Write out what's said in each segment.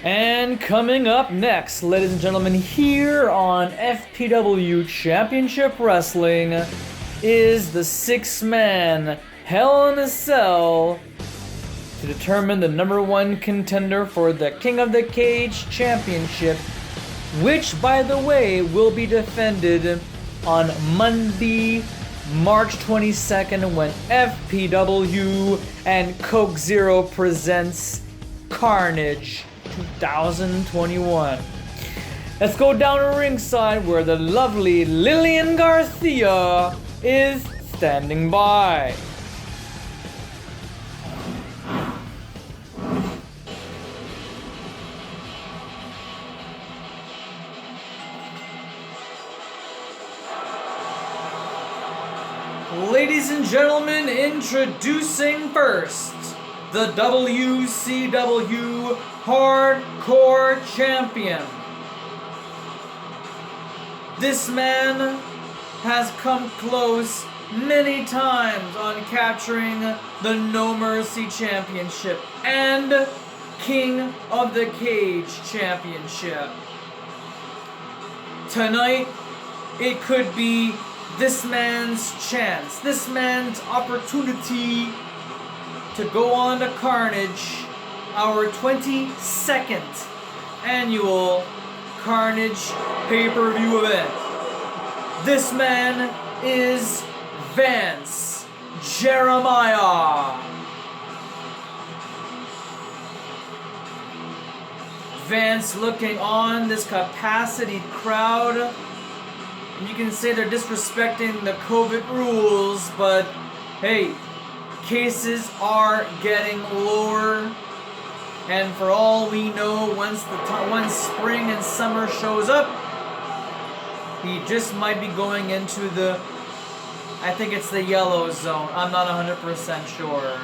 And coming up next, ladies and gentlemen, here on FPW Championship Wrestling is the 6-man Hell in a Cell to determine the #1 contender for the King of the Cage Championship, which, by the way, will be defended on Monday, March 22nd, when FPW and Coke Zero presents Carnage 2021. Let's go down to ringside where the lovely Lillian Garcia is standing by. Ladies and gentlemen, introducing first, the WCW Hardcore Champion. This man has come close many times on capturing the No Mercy Championship and King of the Cage Championship. Tonight, it could be this man's chance, this man's opportunity to go on to Carnage, our 22nd annual Carnage pay-per-view event. This man is Vance Jeremiah. Vance looking on this capacity crowd. You can say they're disrespecting the COVID rules, but hey, cases are getting lower, and for all we know, once spring and summer shows up, he just might be going into the, I think it's the yellow zone. I'm not 100% sure.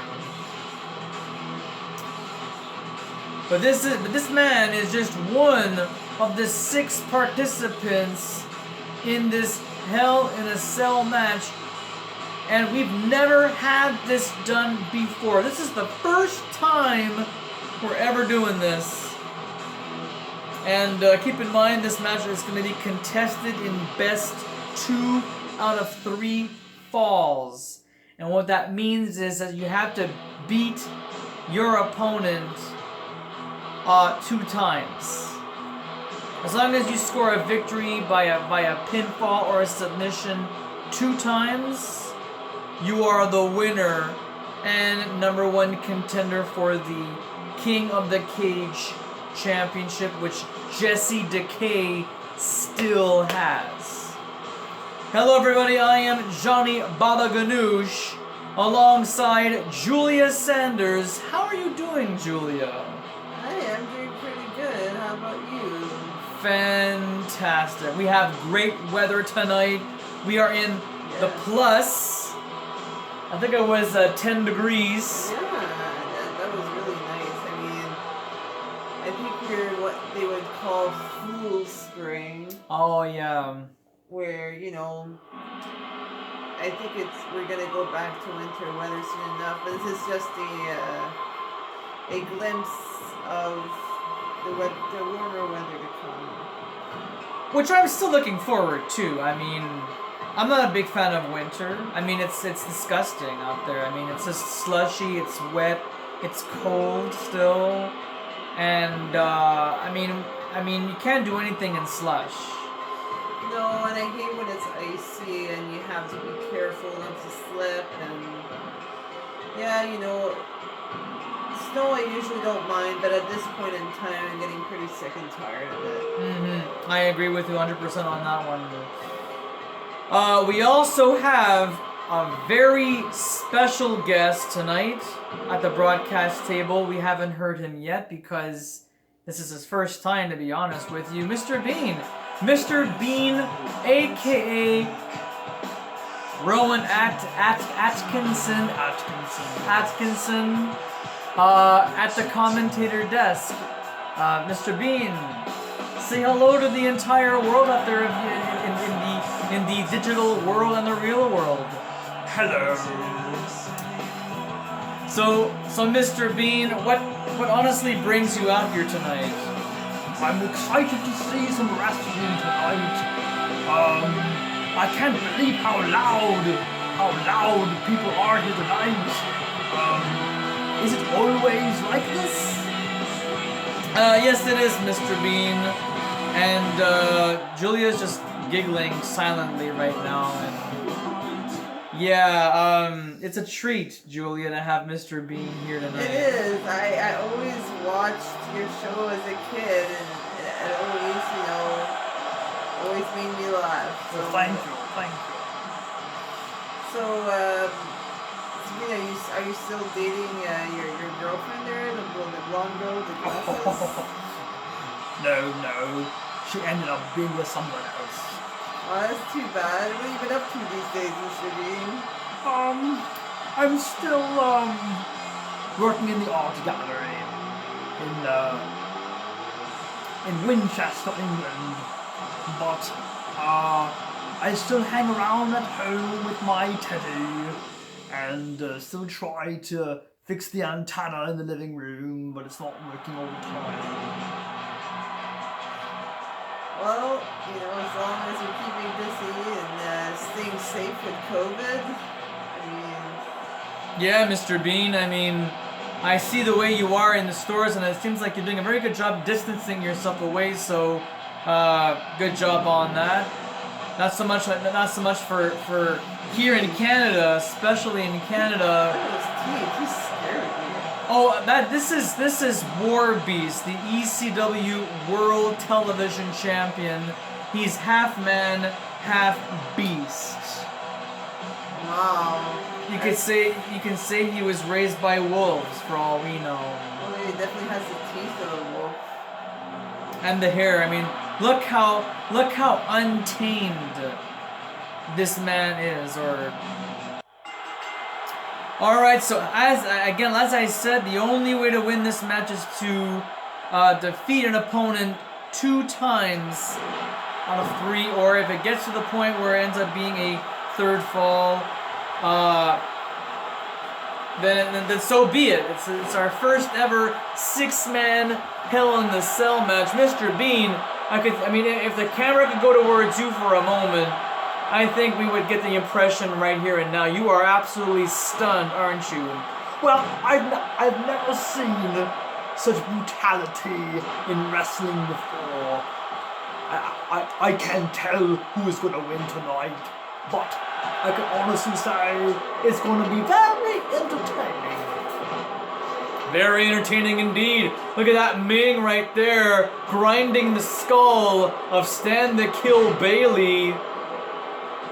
But this man is just one of the 6 participants in this Hell in a Cell match, and we've never had this done before. This is the first time we're ever doing this. And keep in mind, this match is going to be contested in best 2 out of 3 falls. And what that means is that you have to beat your opponent 2 times. As long as you score a victory by a pinfall or a submission 2 times, you are the winner and #1 contender for the King of the Cage Championship, which Jesse Decay still has. Hello everybody, I am Johnny Baba Ganoush alongside Julia Sanders. How are you doing, Julia? I am doing pretty good. How about you? Fantastic. We have great weather tonight. We are in the plus. I think it was 10 degrees. Yeah, that was really nice. I mean, I think we're what they would call fool spring. Oh yeah. Where, you know, I think we're gonna go back to winter weather soon enough. But this is just a glimpse of the warmer weather to come. Which I'm still looking forward to. I mean, I'm not a big fan of winter. I mean, it's disgusting out there. I mean, it's just slushy, it's wet, it's cold still, and I mean, you can't do anything in slush. No, and I hate when it's icy and you have to be careful not to slip. And yeah, you know, snow I usually don't mind, but at this point in time, I'm getting pretty sick and tired of it. I agree with you 100% on that one. We also have a very special guest tonight at the broadcast table. We haven't heard him yet because this is his first time, to be honest with you. Mr. Bean. Mr. Bean, a.k.a. Rowan Atkinson, at the commentator desk. Mr. Bean, say hello to the entire world out there in the digital world and the real world. Hello. So Mr. Bean, what honestly brings you out here tonight? I'm excited to see some wrestling tonight. I can't believe how loud people are here tonight. Is it always like this? Yes, it is, Mr. Bean. And Julia's just giggling silently right now. And yeah, it's a treat, Julia, to have Mr. Bean here tonight. It is. I always watched your show as a kid, and it always, always made me laugh. So, Well, thank you. So, are you still dating your girlfriend there, the blonde girl with the glasses? No. She ended up being with someone else. Oh, that's too bad. What have you been up to these days, Mr. Bean? I'm still working in the art gallery in Winchester, England, but I still hang around at home with my teddy and still try to fix the antenna in the living room, but it's not working all the time. Well, as long as you're keeping busy and staying safe with COVID, Yeah, Mr. Bean, I see the way you are in the stores, and it seems like you're doing a very good job distancing yourself away, so good job on that. Not so much for here in Canada, especially in Canada. He's scared of me. Oh, this is Warbeast, the ECW World Television Champion. He's half man, half beast. Wow. You can say he was raised by wolves, for all we know. Well, he definitely has the teeth of a wolf. And the hair. Look how untamed this man is. All right. So as I said, the only way to win this match is to defeat an opponent 2 times out of 3, or if it gets to the point where it ends up being a third fall. Then so be it. It's our first ever 6-man Hell in the Cell match. Mr. Bean, if the camera could go towards you for a moment, I think we would get the impression right here and now. You are absolutely stunned, aren't you? Well, I've never seen such brutality in wrestling before. I can't tell who is going to win tonight, but I can honestly say it's going to be very entertaining. Very entertaining indeed. Look at that Meng right there, grinding the skull of Stan the Kill Bailey.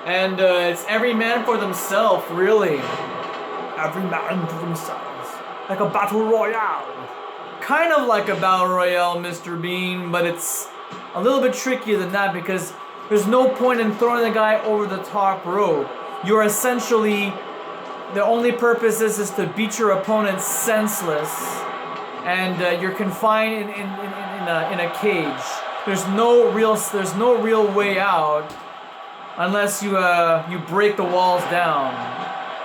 And it's every man for themselves, really. Every man for themselves. Like a battle royale. Kind of like a battle royale, Mr. Bean, but it's a little bit trickier than that because there's no point in throwing the guy over the top rope. You're essentially, the only purpose is to beat your opponent senseless, and you're confined in a cage. There's no real way out unless you break the walls down.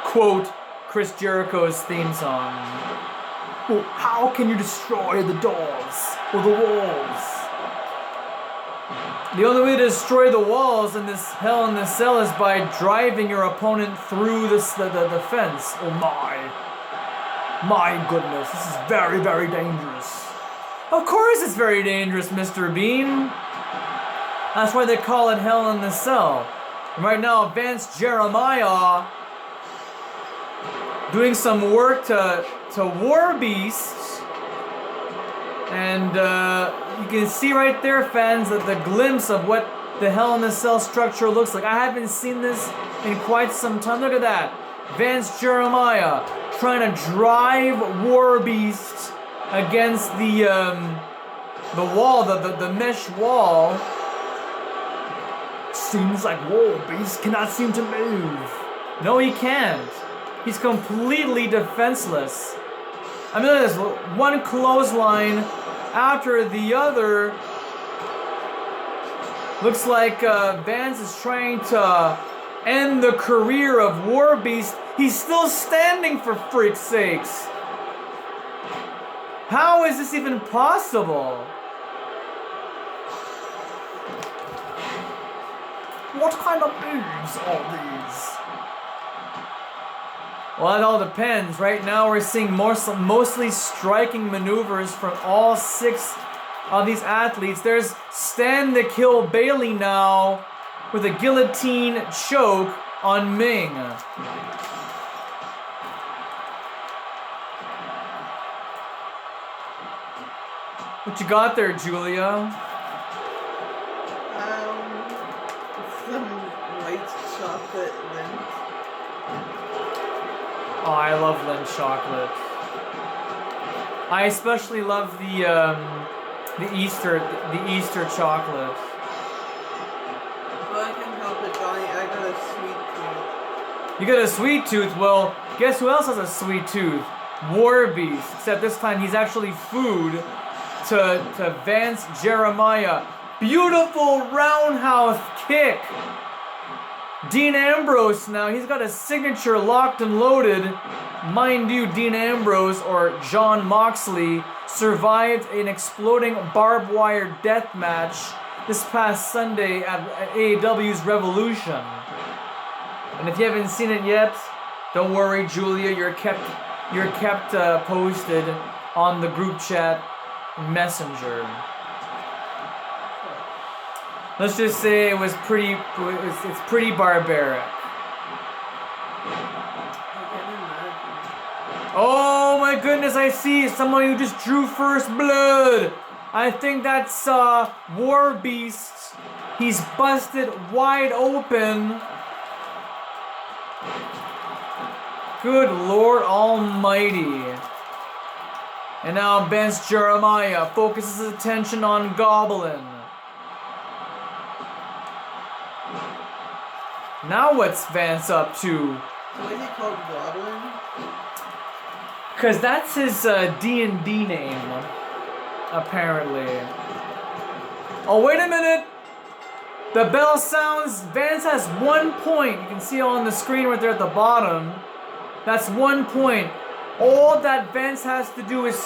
Quote Chris Jericho's theme song. Well, how can you destroy the doors or the walls? The only way to destroy the walls in this Hell in the Cell is by driving your opponent through the fence. Oh my goodness, this is very, very dangerous. Of course it's very dangerous, Mr. Bean. That's why they call it Hell in the Cell. And right now, Vance Jeremiah doing some work to Warbeast. And you can see right there, fans, that the glimpse of what the Hell in a Cell structure looks like. I haven't seen this in quite some time. Look at that. Vance Jeremiah trying to drive Warbeast against the wall, the mesh wall. Seems like Warbeast cannot seem to move. No, he can't. He's completely defenseless. Look at this. One clothesline after the other. Looks like Vance is trying to end the career of Warbeast. He's still standing, for freak's sakes. How is this even possible? What kind of moves are these? Well, it all depends. Right now we're seeing mostly striking maneuvers from all 6 of these athletes. There's Stand to Kill Bailey now with a guillotine choke on Meng. What you got there, Julia? Some white chocolate lint. Oh, I love Lindt chocolate. I especially love the Easter chocolate. Well, I can help it, Johnny. I got a sweet tooth. You got a sweet tooth? Well, guess who else has a sweet tooth? Warbeast. Except this time he's actually food to Vance Jeremiah. Beautiful roundhouse kick. Dean Ambrose now, he's got a signature locked and loaded. Mind you, Dean Ambrose, or John Moxley, survived an exploding barbed wire death match this past Sunday at AEW's Revolution. And if you haven't seen it yet, don't worry, Julia, you're kept posted on the group chat Messenger. Let's just say it's pretty barbaric. Oh my goodness, I see someone who just drew first blood. I think that's Warbeast. He's busted wide open. Good Lord Almighty. And now Vance Jeremiah focuses his attention on Goblin. Now what's Vance up to? So is he called Goblin? Cause that's his D&D name, apparently. Oh, wait a minute! The bell sounds. Vance has 1 point. You can see on the screen right there at the bottom. That's 1 point. All that Vance has to do is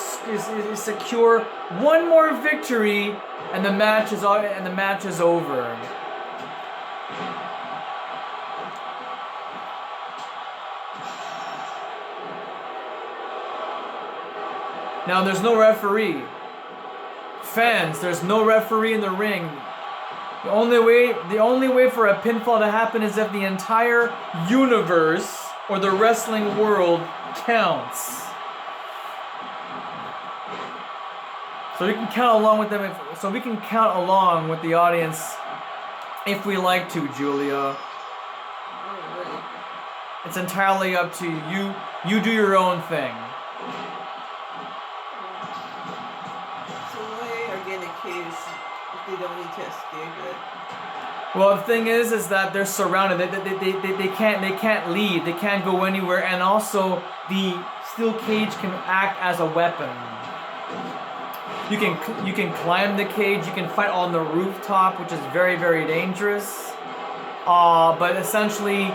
secure one more victory, and the match is over. Now there's no referee. Fans, there's no referee in the ring. The only way for a pinfall to happen is if the entire universe or the wrestling world counts. So we can count along with them. We can count along with the audience if we like to, Julia. It's entirely up to you. You do your own thing. They don't need to escape it. Well, the thing is that they're surrounded. They can't leave. They can't go anywhere. And also, the steel cage can act as a weapon. You can climb the cage. You can fight on the rooftop, which is very, very dangerous. But essentially,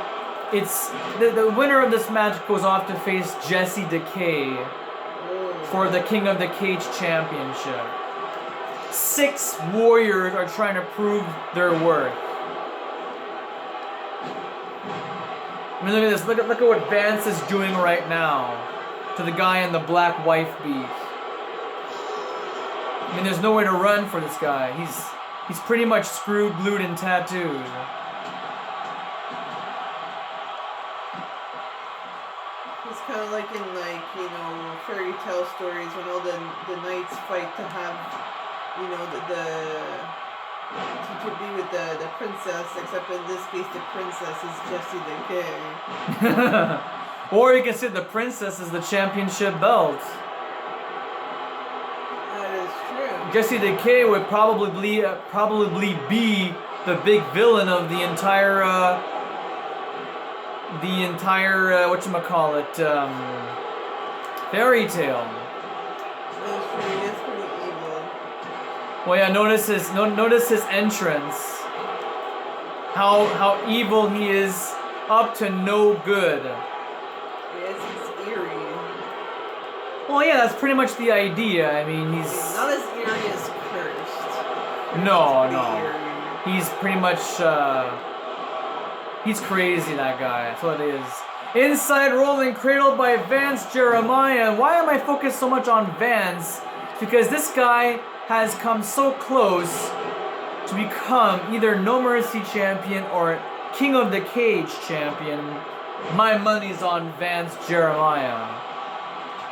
it's the winner of this match goes off to face Jesse Decay for the King of the Cage Championship. 6 warriors are trying to prove their worth. I mean, look at this. Look at what Vance is doing right now to the guy in the black wife beat. I mean, there's nowhere to run for this guy. He's pretty much screwed, glued, and tattooed. It's kind of like in fairy tale stories when all the knights fight to have. To be with the princess, except in this case the princess is Jesse Decay. Or you can say the princess is the championship belt. That is true. Jesse Decay would probably be the big villain of the entire whatchamacallit, fairy tale. That is true. He is pretty evil. Well, yeah, notice his entrance. how evil he is, up to no good. Yes, he's eerie. Well, yeah, that's pretty much the idea. I mean, he's Not as eerie as Cursed. no, Pretty no. eerie. He's pretty much he's crazy, that guy. That's what it is. Inside rolling cradle by Vance Jeremiah. Why am I focused so much on Vance? Because this guy has come so close to become either No Mercy champion or King of the Cage champion. My money's on Vance Jeremiah.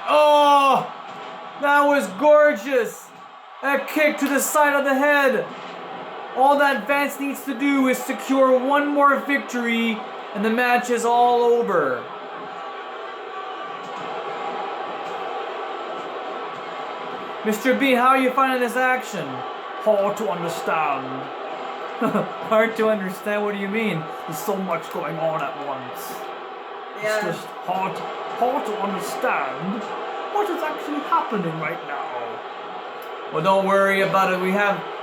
Oh, that was gorgeous. A kick to the side of the head. All that Vance needs to do is secure one more victory and the match is all over. Mr. B, how are you finding this action? Hard to understand. Hard to understand, what do you mean? There's so much going on at once. Yeah. It's just hard to understand what is actually happening right now. Well, don't worry about it.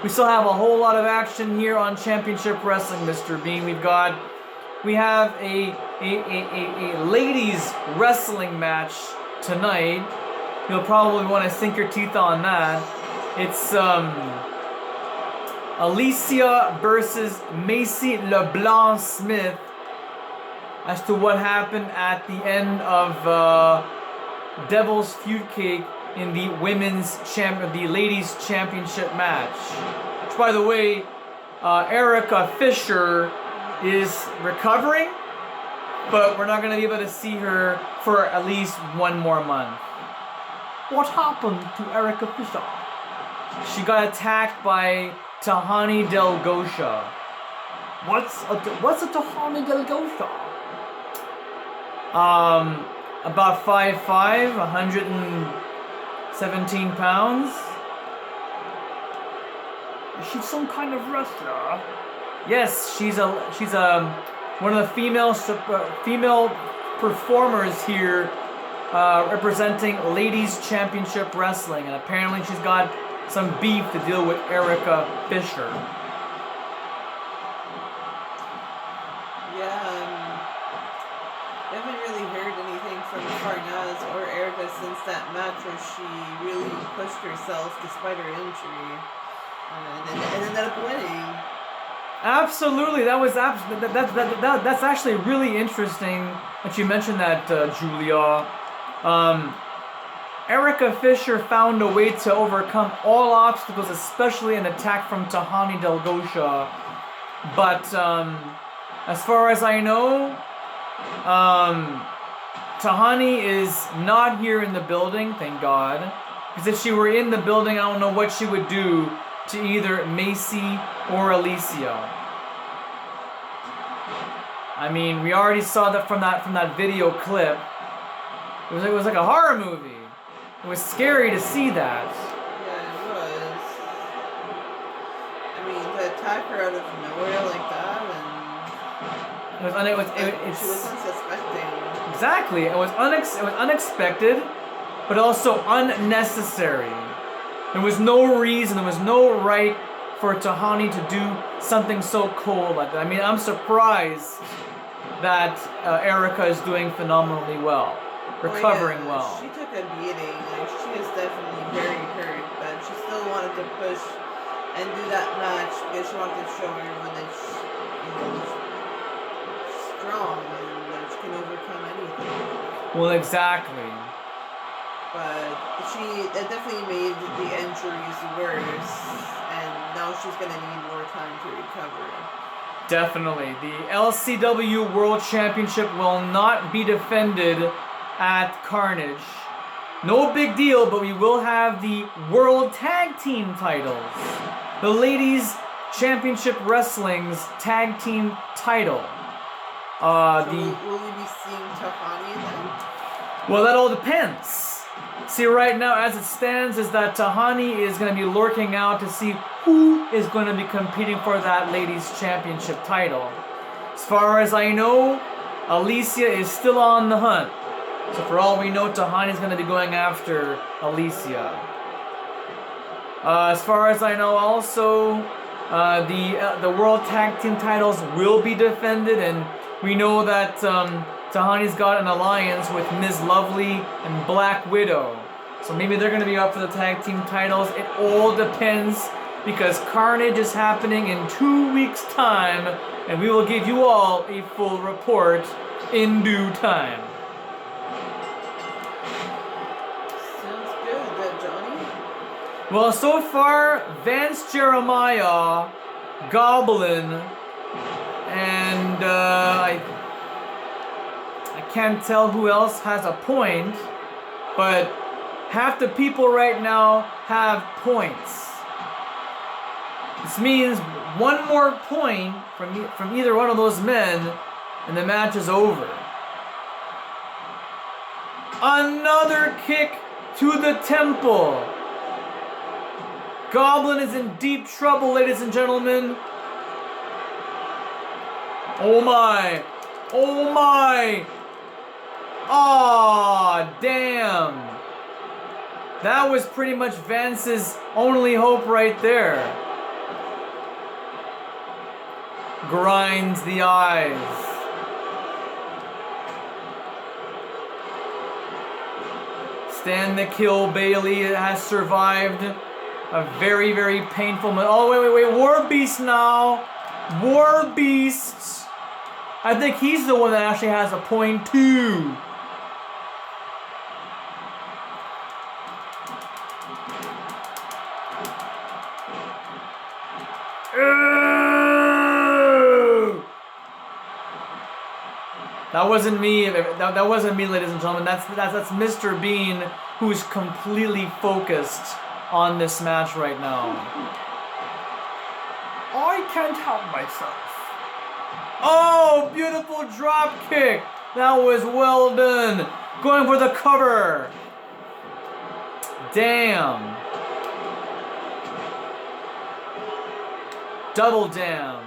We still have a whole lot of action here on Championship Wrestling, Mr. Bean. We have a ladies wrestling match tonight. You'll probably want to sink your teeth on that. It's Alicia versus Macy LeBlanc Smith as to what happened at the end of Devil's Feud Cake in the the ladies championship match. Which, by the way, Erica Fisher is recovering, but we're not going to be able to see her for at least one more month. What happened to Erica Fisher? She got attacked by Tahani Del Gosha. What's a Tahani Del Gosha? About 5'5", 117 pounds. Is she some kind of wrestler? Yes, she's one of the female performers here, representing ladies championship wrestling, and apparently she's got some beef to deal with Erica Fisher. Yeah, I haven't really heard anything from Carnage or Erica since that match where she really pushed herself despite her injury and ended up winning. Absolutely, that's actually really interesting that you mentioned that, Julia. Erica Fisher found a way to overcome all obstacles, especially an attack from Tahani Del Gosha. But as far as I know, Tahani is not here in the building, thank God. Because if she were in the building, I don't know what she would do to either Macy or Alicia. I mean, we already saw that from that video clip. It was like a horror movie. It was scary to see that. Yeah, it was. I mean, to attack her out of nowhere like that, and she was unsuspecting. Exactly. It was unexpected, but also unnecessary. There was no reason, there was no right for Tahani to do something so cold like that. I mean, I'm surprised that Erica is doing phenomenally well, recovering well. She took a beating. Like, she is definitely very hurt, but she still wanted to push and do that match because she wanted to show everyone that she's strong and that she can overcome anything. Well, exactly. But it definitely made the injuries worse, and now she's gonna need more time to recover. Definitely. The LCW World Championship will not be defended at Carnage. No big deal, but we will have the World Tag Team titles. The Ladies Championship Wrestling's Tag Team title. Will we be seeing Tahani then? Well, that all depends. See, right now, as it stands, is that Tahani is going to be lurking out to see who is going to be competing for that Ladies Championship title. As far as I know, Alicia is still on the hunt. So for all we know, Tahani is going to be going after Alicia. As far as I know, also, The World Tag Team titles will be defended, and we know that Tahani's got an alliance with Ms. Lovely and Black Widow. So maybe they're going to be up for the tag team titles. It all depends, because Carnage is happening in 2 weeks' time, and we will give you all a full report in due time. Sounds good, Johnny. Well, so far, Vance Jeremiah, Goblin, and I can't tell who else has a point, but half the people right now have points. This means one more point from either one of those men, and the match is over. Another kick to the temple. Goblin is in deep trouble, ladies and gentlemen. Oh my. Oh my. Aw, damn. That was pretty much Vance's only hope right there. Grinds the eyes. Stand the kill. Bailey has survived a very, very painful moment. Oh, wait. Warbeast now. Warbeast. I think he's the one that actually has a point too. That wasn't me. That wasn't me, ladies and gentlemen. That's Mr. Bean, who's completely focused on this match right now. I can't help myself. Oh, beautiful drop kick. That was well done. Going for the cover. Damn. Double down.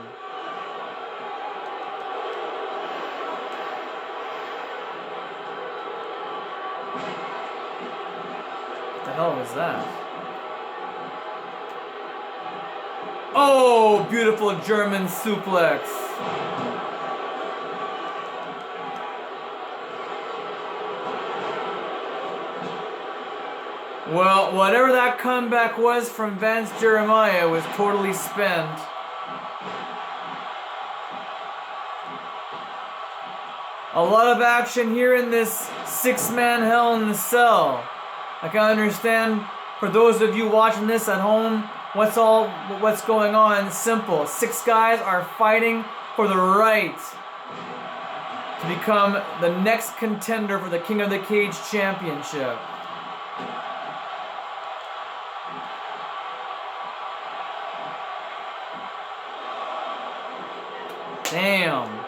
What the hell was that? Oh, beautiful German suplex. Well, whatever that comeback was from Vance Jeremiah was totally spent. A lot of action here in this 6-man Hell in the Cell. I can understand, for those of you watching this at home, what's going on. Simple. 6 guys are fighting for the right to become the next contender for the King of the Cage Championship. Damn.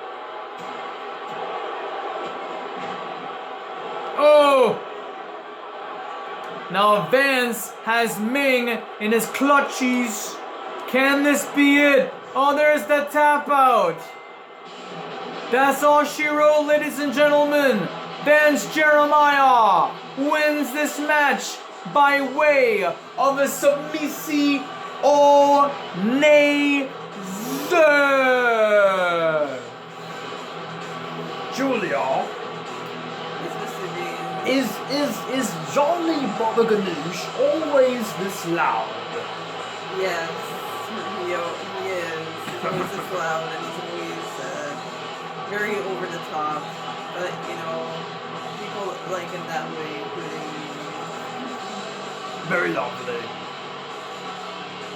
Oh! Now Vance has Meng in his clutches. Can this be it? Oh, there's the tap out. That's all she wrote, ladies and gentlemen. Vance Jeremiah wins this match by way of a submissio nazer. Julia, It's Mr. Bean. is Johnny Baba Ganoush always this loud? Yes, he is. He's always this loud, and he's always very over the top. But, you know, people like him that way, including me. Very lovely.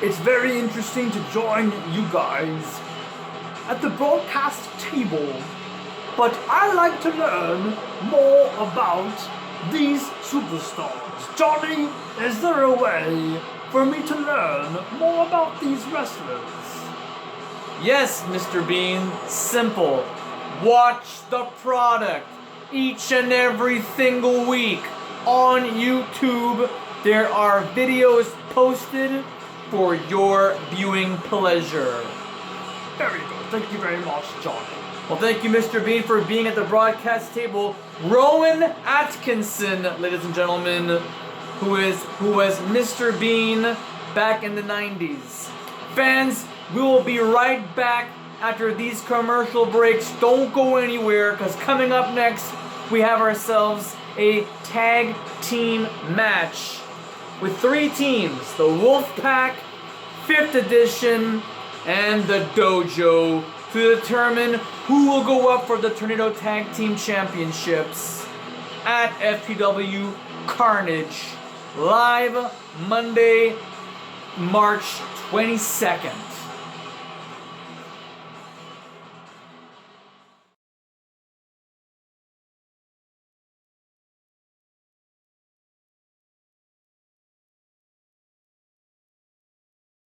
It's very interesting to join you guys at the broadcast table, but I like to learn more about these superstars. Johnny, is there a way for me to learn more about these wrestlers? Yes, Mr. Bean. Simple. Watch the product each and every single week on YouTube. There are videos posted for your viewing pleasure. Very good. Thank you very much, Johnny. Well, thank you, Mr. Bean, for being at the broadcast table. Rowan Atkinson, ladies and gentlemen, who was Mr. Bean back in the 90s. Fans, We will be right back after these commercial breaks. Don't go anywhere, because coming up next, we have ourselves a tag team match with 3 teams, the Wolfpack, 5th edition, and the Dojo, to determine who will go up for the Tornado Tag Team Championships at FPW Carnage, live Monday, March 22nd.